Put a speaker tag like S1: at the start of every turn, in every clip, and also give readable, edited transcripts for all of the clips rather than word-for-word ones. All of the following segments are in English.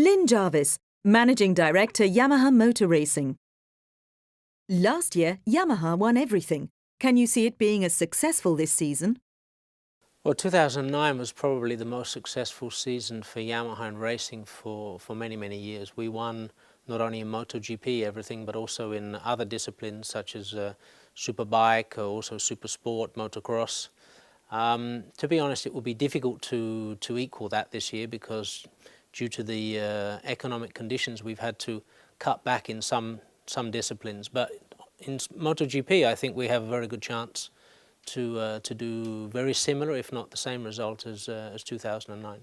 S1: Lin Jarvis, Managing Director, Yamaha Motor Racing. Last year, Yamaha won everything. Can you see it being as successful this season?
S2: Well, 2009 was probably the most successful season for Yamaha and racing for many, many years. We won not only in MotoGP everything, but also in other disciplines such as Superbike, also Supersport, Motocross. To be honest, it will be difficult to equal that this year because due to the economic conditions, we've had to cut back in some disciplines. But in MotoGP, I think we have a very good chance to do very similar, if not the same result as 2009.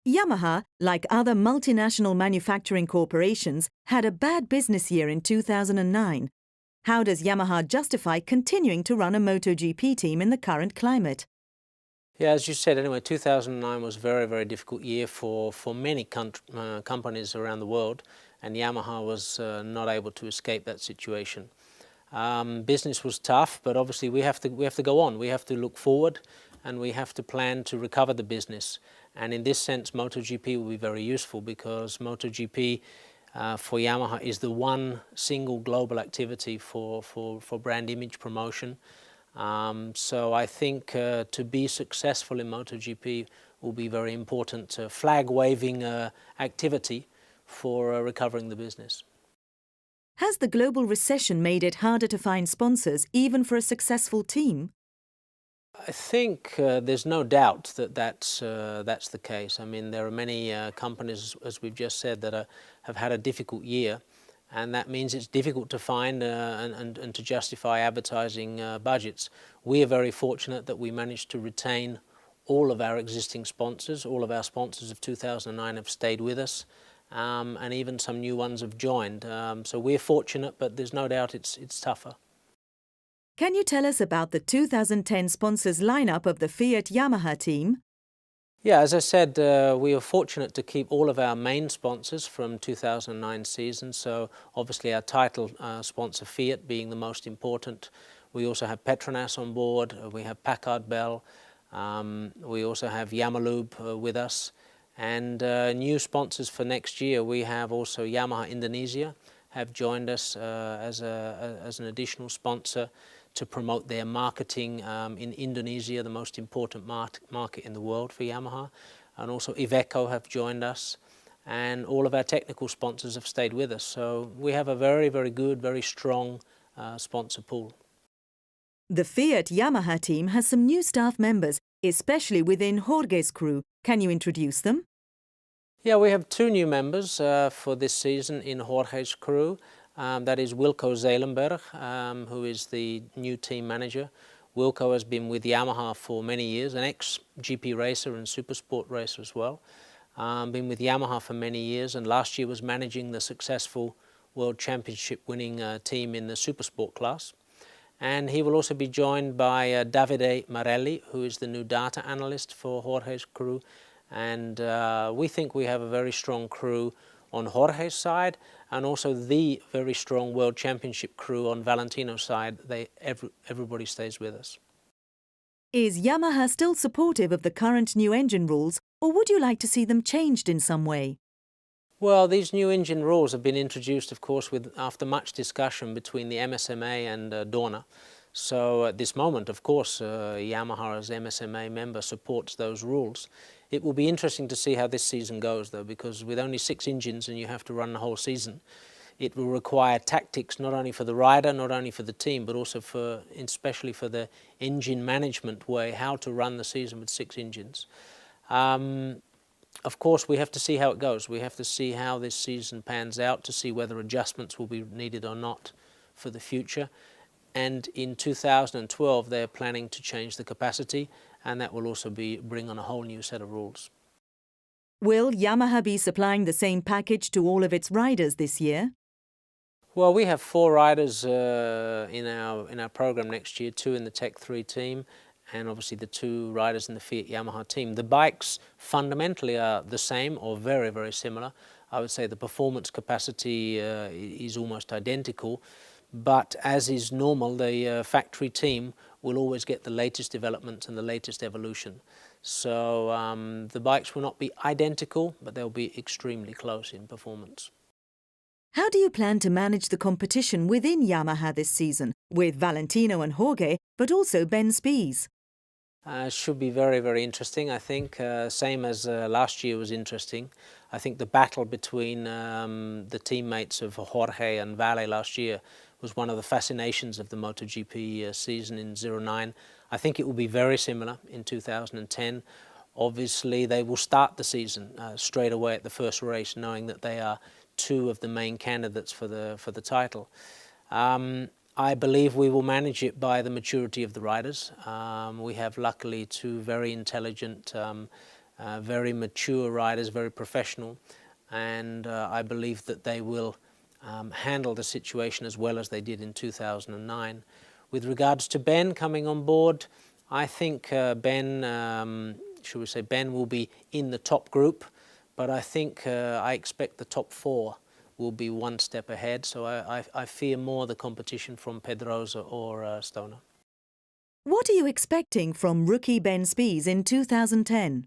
S1: Yamaha, like other multinational manufacturing corporations, had a bad business year in 2009. How does Yamaha justify continuing to run a MotoGP team in the current climate?
S2: Yeah, as you said, anyway, 2009 was a very, very difficult year for many companies around the world, and Yamaha was not able to escape that situation. Business was tough, but obviously we have to go on. We have to look forward, and we have to plan to recover the business. And in this sense, MotoGP will be very useful because MotoGP for Yamaha is the one single global activity for brand image promotion. So I think to be successful in MotoGP will be very important flag-waving activity for recovering the business.
S1: Has the global recession made it harder to find sponsors, even for a successful team?
S2: I think there's no doubt that that's the case. I mean, there are many companies, as we've just said, that have had a difficult year. And that means it's difficult to find and to justify advertising budgets. We are very fortunate that we managed to retain all of our existing sponsors. All of our sponsors of 2009 have stayed with us, and even some new ones have joined. So we're fortunate, but there's no doubt it's tougher.
S1: Can you tell us about the 2010 sponsors lineup of the Fiat Yamaha Team?
S2: Yeah, as I said, we are fortunate to keep all of our main sponsors from 2009 season. So obviously our title sponsor Fiat being the most important. We also have Petronas on board. We have Packard Bell. We also have Yamalube with us. And new sponsors for next year, we have also Yamaha Indonesia have joined us as an additional sponsor to promote their marketing in Indonesia, the most important market in the world for Yamaha. And also Iveco have joined us, and all of our technical sponsors have stayed with us. So we have a very, very good, very strong sponsor pool.
S1: The Fiat Yamaha team has some new staff members, especially within Jorge's crew. Can you introduce them?
S2: Yeah, we have two new members for this season in Jorge's crew. That is Wilco Zelenberg, who is the new team manager. Wilco has been with Yamaha for many years, an ex-GP racer and Supersport racer as well. Been with Yamaha for many years, and last year was managing the successful World Championship winning team in the Supersport class. And he will also be joined by Davide Marelli, who is the new data analyst for Jorge's crew. And we think we have a very strong crew on Jorge's side, and also the very strong World Championship crew on Valentino's side. Everybody stays with us.
S1: Is Yamaha still supportive of the current new engine rules, or would you like to see them changed in some way?
S2: Well, these new engine rules have been introduced, of course, after much discussion between the MSMA and Dorna. So at this moment, of course, Yamaha as MSMA member supports those rules. It will be interesting to see how this season goes, though, because with only 6 engines and you have to run the whole season, it will require tactics not only for the rider, not only for the team, but also especially for the engine management way, how to run the season with 6 engines. Of course, we have to see how it goes. We have to see how this season pans out to see whether adjustments will be needed or not for the future. And in 2012, they're planning to change the capacity, and that will also bring on a whole new set of rules.
S1: Will Yamaha be supplying the same package to all of its riders this year?
S2: Well, we have 4 riders in our program next year, 2 in the Tech 3 team, and obviously the 2 riders in the Fiat Yamaha team. The bikes fundamentally are the same or very, very similar. I would say the performance capacity is almost identical. But as is normal, the factory team will always get the latest developments and the latest evolution. So the bikes will not be identical, but they'll be extremely close in performance.
S1: How do you plan to manage the competition within Yamaha this season, with Valentino and Jorge, but also Ben Spies?
S2: Should be very, very interesting, I think. Same as last year was interesting. I think the battle between the teammates of Jorge and Vale last year was one of the fascinations of the MotoGP season in 09. I think it will be very similar in 2010. Obviously, they will start the season straight away at the first race, knowing that they are two of the main candidates for the title. I believe we will manage it by the maturity of the riders. We have luckily two very intelligent, very mature riders, very professional, and I believe that they will handle the situation as well as they did in 2009. With regards to Ben coming on board, I think Ben will be in the top group, but I think I expect the top four will be one step ahead, so I fear more the competition from Pedrosa or Stoner.
S1: What are you expecting from rookie Ben Spies in 2010?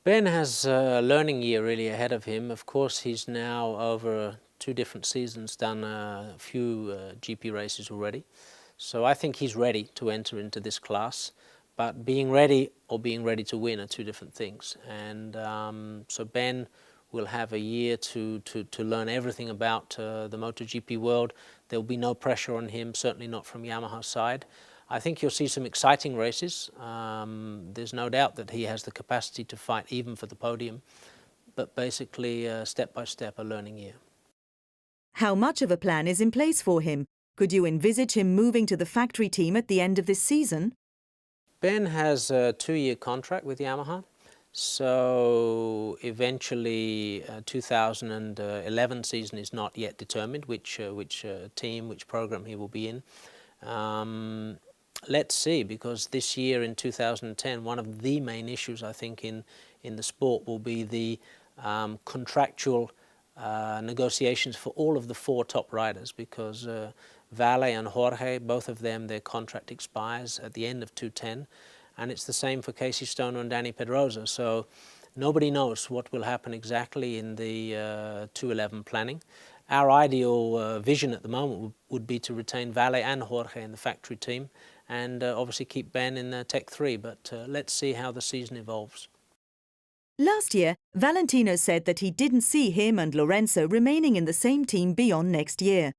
S2: Ben has a learning year really ahead of him. Of course, he's now over 2 different seasons done a few GP races already, so I think he's ready to enter into this class. But being ready or being ready to win are 2 different things, and so Ben will have a year to learn everything about the MotoGP world. There will be no pressure on him, certainly not from Yamaha's side. I think you'll see some exciting races. There's no doubt that he has the capacity to fight even for the podium, but basically step by step a learning year.
S1: How much of a plan is in place for him? Could you envisage him moving to the factory team at the end of this season?
S2: Ben has a 2-year contract with Yamaha. So eventually 2011 season is not yet determined which team, which program he will be in. Let's see, because this year in 2010, one of the main issues I think in the sport will be the contractual negotiations for all of the 4 top riders, because Vale and Jorge, both of them, their contract expires at the end of 2010. And it's the same for Casey Stoner and Danny Pedrosa. So nobody knows what will happen exactly in the 2011 planning. Our ideal vision at the moment would be to retain Vale and Jorge in the factory team, and obviously keep Ben in Tech 3, but let's see how the season evolves.
S1: Last year, Valentino said that he didn't see him and Lorenzo remaining in the same team beyond next year.